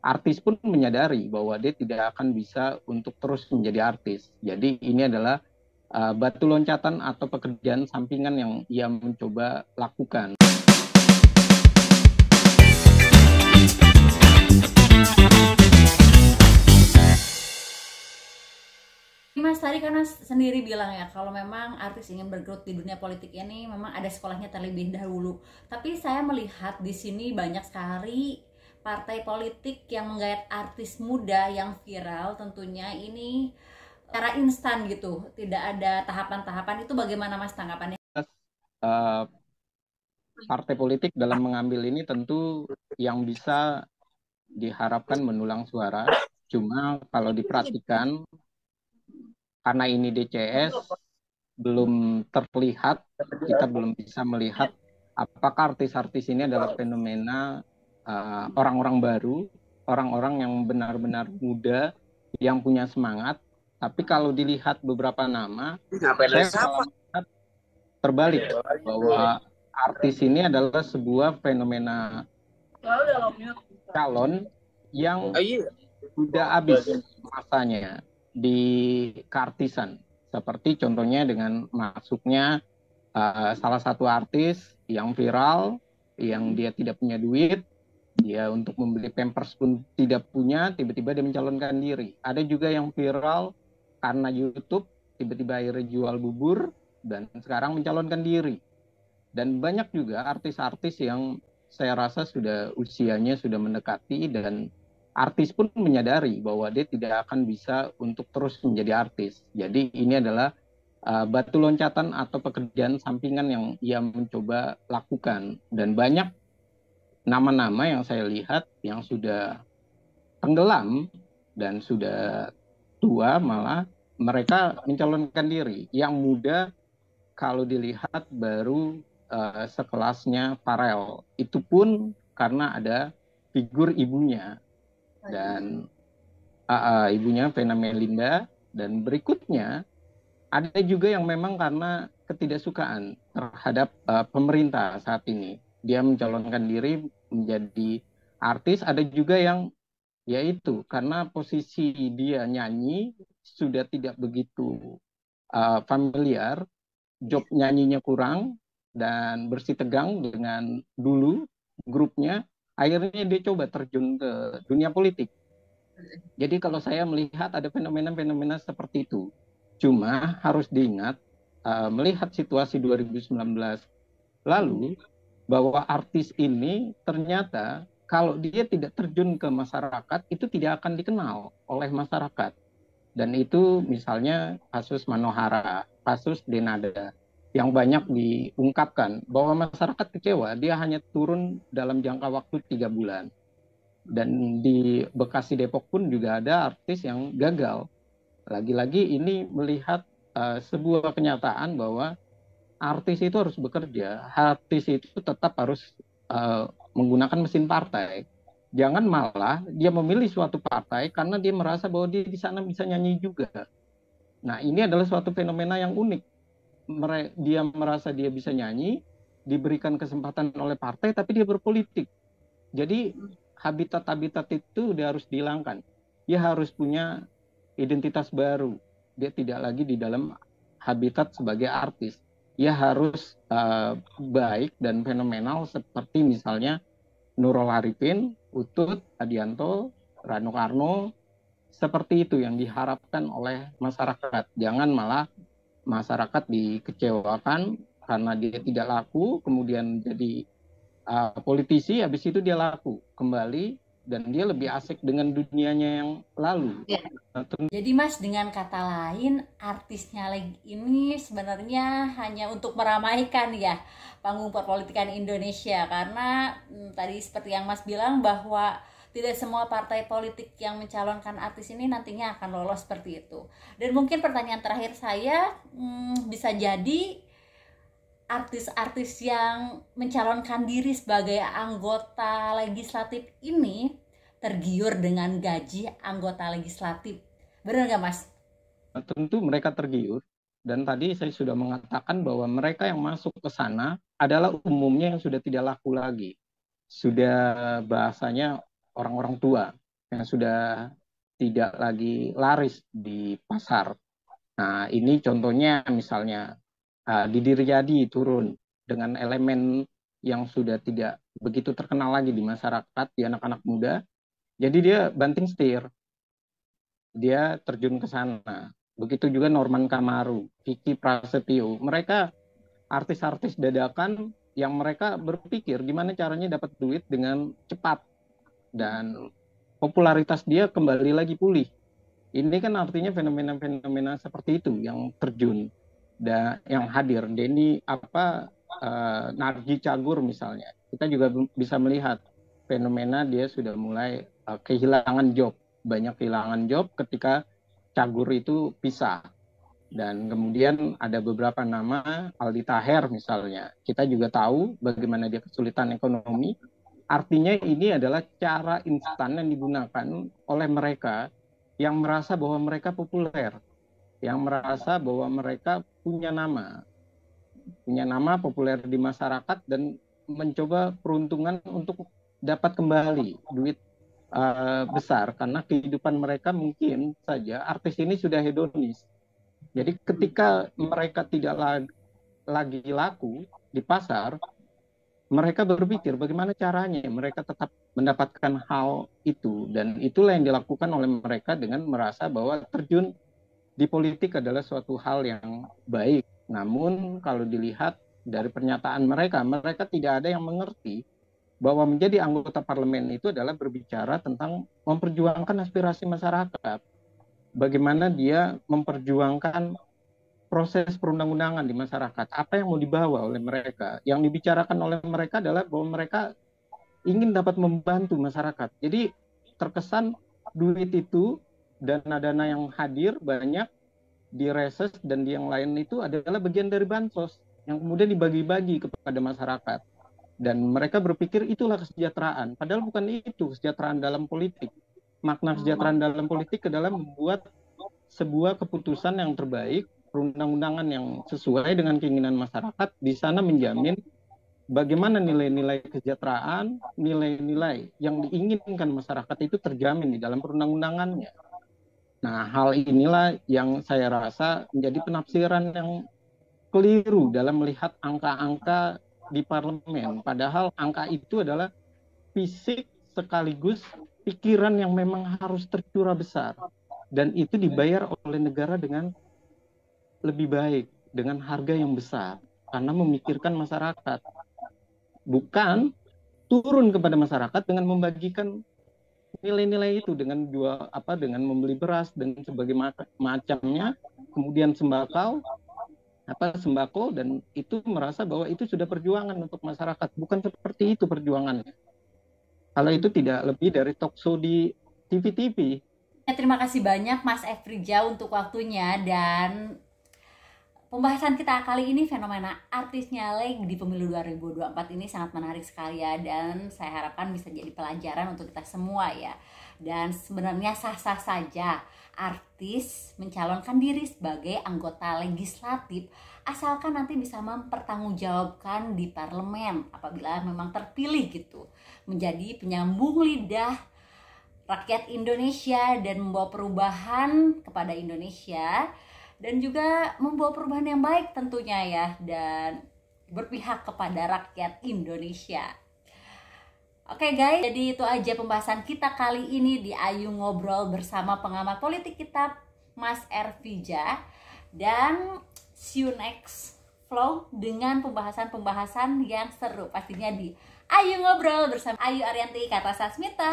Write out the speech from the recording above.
artis pun menyadari bahwa dia tidak akan bisa untuk terus menjadi artis. Jadi ini adalah batu loncatan atau pekerjaan sampingan yang ia mencoba lakukan. Mas tadi karena sendiri bilang ya kalau memang artis ingin bergelut di dunia politik ini memang ada sekolahnya terlebih dahulu. Tapi saya melihat di sini banyak sekali partai politik yang menggayat artis muda yang viral, tentunya ini secara instan gitu, tidak ada tahapan-tahapan. Itu bagaimana Mas tanggapannya? Uh, Partai politik dalam mengambil ini tentu yang bisa diharapkan mendulang suara. Cuma kalau diperhatikan, karena ini DCS, belum terlihat, kita belum bisa melihat apakah artis-artis ini adalah fenomena orang-orang baru, orang-orang yang benar-benar muda, yang punya semangat. Tapi kalau dilihat beberapa nama, saya malah melihat terbalik, bahwa artis ini adalah sebuah fenomena calon yang sudah habis masanya di keartisan. Seperti contohnya dengan masuknya salah satu artis yang viral, yang dia tidak punya duit, dia untuk membeli Pampers pun tidak punya, tiba-tiba dia mencalonkan diri. Ada juga yang viral karena YouTube, tiba-tiba akhirnya jual bubur, dan sekarang mencalonkan diri. Dan banyak juga artis-artis yang saya rasa sudah usianya sudah mendekati, dan artis pun menyadari bahwa dia tidak akan bisa untuk terus menjadi artis. Jadi ini adalah batu loncatan atau pekerjaan sampingan yang ia mencoba lakukan. Dan banyak nama-nama yang saya lihat yang sudah tenggelam dan sudah tua, malah mereka mencalonkan diri. Yang muda kalau dilihat baru sekelasnya Farel. Itu pun karena ada figur ibunya, dan ibunya Vena Melinda. Dan berikutnya ada juga yang memang karena ketidaksukaan terhadap pemerintah saat ini, dia mencalonkan diri menjadi artis. Ada juga yang yaitu karena posisi dia nyanyi sudah tidak begitu familiar, job nyanyinya kurang dan bersih tegang dengan dulu grupnya, akhirnya dia coba terjun ke dunia politik. Jadi kalau saya melihat ada fenomena-fenomena seperti itu. Cuma harus diingat, melihat situasi 2019 lalu, bahwa artis ini ternyata kalau dia tidak terjun ke masyarakat, itu tidak akan dikenal oleh masyarakat. Dan itu misalnya kasus Manohara, kasus Denada, yang banyak diungkapkan bahwa masyarakat kecewa, dia hanya turun dalam jangka waktu 3 bulan. Dan di Bekasi Depok pun juga ada artis yang gagal. Lagi-lagi ini melihat sebuah kenyataan bahwa artis itu harus bekerja, artis itu tetap harus menggunakan mesin partai. Jangan malah dia memilih suatu partai karena dia merasa bahwa dia di sana bisa nyanyi juga. Nah, ini adalah suatu fenomena yang unik. Dia merasa dia bisa nyanyi, diberikan kesempatan oleh partai, tapi dia berpolitik. Jadi habitat-habitat itu dia harus dihilangkan. Dia harus punya identitas baru. Dia tidak lagi di dalam habitat sebagai artis. Dia harus baik dan fenomenal seperti misalnya Nurul Arifin, Utut Adianto, Rano Karno. Seperti itu yang diharapkan oleh masyarakat. Jangan malah masyarakat dikecewakan karena dia tidak laku, kemudian jadi politisi, habis itu dia laku kembali dan dia lebih asik dengan dunianya yang lalu. Ya. Jadi Mas, dengan kata lain, artisnya lagi ini sebenarnya hanya untuk meramaikan ya panggung perpolitikan Indonesia, karena tadi seperti yang Mas bilang bahwa tidak semua partai politik yang mencalonkan artis ini nantinya akan lolos seperti itu. Dan mungkin pertanyaan terakhir saya, bisa jadi artis-artis yang mencalonkan diri sebagai anggota legislatif ini tergiur dengan gaji anggota legislatif. Benar nggak Mas? Tentu mereka tergiur, dan tadi saya sudah mengatakan bahwa mereka yang masuk ke sana adalah umumnya yang sudah tidak laku lagi. Sudah bahasanya orang-orang tua. yang sudah tidak lagi laris di pasar. Nah, ini contohnya misalnya Didi Riyadi turun dengan elemen yang sudah tidak begitu terkenal lagi di masyarakat, di anak-anak muda. Jadi dia banting setir, dia terjun ke sana. Begitu juga Norman Kamaru, Vicky Prasetyo. Mereka artis-artis dadakan yang mereka berpikir gimana caranya dapat duit dengan cepat. Dan popularitas dia kembali lagi pulih. Ini kan artinya fenomena-fenomena seperti itu yang terjun dan yang hadir. Denny Narji Cagur misalnya, kita juga bisa melihat fenomena dia sudah mulai kehilangan job, banyak kehilangan job ketika Cagur itu pisah. Dan kemudian ada beberapa nama, Aldi Taher misalnya, kita juga tahu bagaimana dia kesulitan ekonomi. Artinya ini adalah cara instan yang digunakan oleh mereka yang merasa bahwa mereka populer, yang merasa bahwa mereka punya nama populer di masyarakat dan mencoba peruntungan untuk dapat kembali duit besar karena kehidupan mereka mungkin saja artis ini sudah hedonis. Jadi ketika mereka tidak lagi laku di pasar, mereka berpikir bagaimana caranya mereka tetap mendapatkan hal itu, dan itulah yang dilakukan oleh mereka dengan merasa bahwa terjun di politik adalah suatu hal yang baik. Namun kalau dilihat dari pernyataan mereka, mereka tidak ada yang mengerti bahwa menjadi anggota parlemen itu adalah berbicara tentang memperjuangkan aspirasi masyarakat. Bagaimana dia memperjuangkan proses perundang-undangan di masyarakat, apa yang mau dibawa oleh mereka. Yang dibicarakan oleh mereka adalah bahwa mereka ingin dapat membantu masyarakat. Jadi terkesan duit itu, dana-dana yang hadir banyak di reses dan di yang lain itu adalah bagian dari bansos yang kemudian dibagi-bagi kepada masyarakat. Dan mereka berpikir itulah kesejahteraan. Padahal bukan itu kesejahteraan dalam politik. Makna kesejahteraan dalam politik adalah membuat sebuah keputusan yang terbaik, perundang-undangan yang sesuai dengan keinginan masyarakat, di sana menjamin bagaimana nilai-nilai kesejahteraan, nilai-nilai yang diinginkan masyarakat itu terjamin di dalam perundang-undangannya. Nah, hal inilah yang saya rasa menjadi penafsiran yang keliru dalam melihat angka-angka di parlemen. Padahal angka itu adalah fisik sekaligus pikiran yang memang harus tercurah besar. Dan itu dibayar oleh negara dengan lebih baik, dengan harga yang besar, karena memikirkan masyarakat. Bukan turun kepada masyarakat dengan membagikan nilai-nilai itu dengan dengan membeli beras dan sebagainya macamnya, kemudian sembako, dan itu merasa bahwa itu sudah perjuangan untuk masyarakat. Bukan seperti itu perjuangannya. Kalau itu tidak lebih dari talk show di TV-TV. Terima kasih banyak Mas Efrija untuk waktunya, dan pembahasan kita kali ini fenomena artis nyalek di pemilu 2024 ini sangat menarik sekali ya, dan saya harapkan bisa jadi pelajaran untuk kita semua ya. Dan sebenarnya sah-sah saja artis mencalonkan diri sebagai anggota legislatif asalkan nanti bisa mempertanggungjawabkan di parlemen apabila memang terpilih gitu, menjadi penyambung lidah rakyat Indonesia dan membawa perubahan kepada Indonesia, dan juga membawa perubahan yang baik tentunya ya, dan berpihak kepada rakyat Indonesia. Oke guys, jadi itu aja pembahasan kita kali ini di Ayu Ngobrol bersama pengamat politik kita Mas Efrija, dan see you next vlog dengan pembahasan-pembahasan yang seru pastinya di Ayu Ngobrol bersama Ayu Arianti Kartasasmita.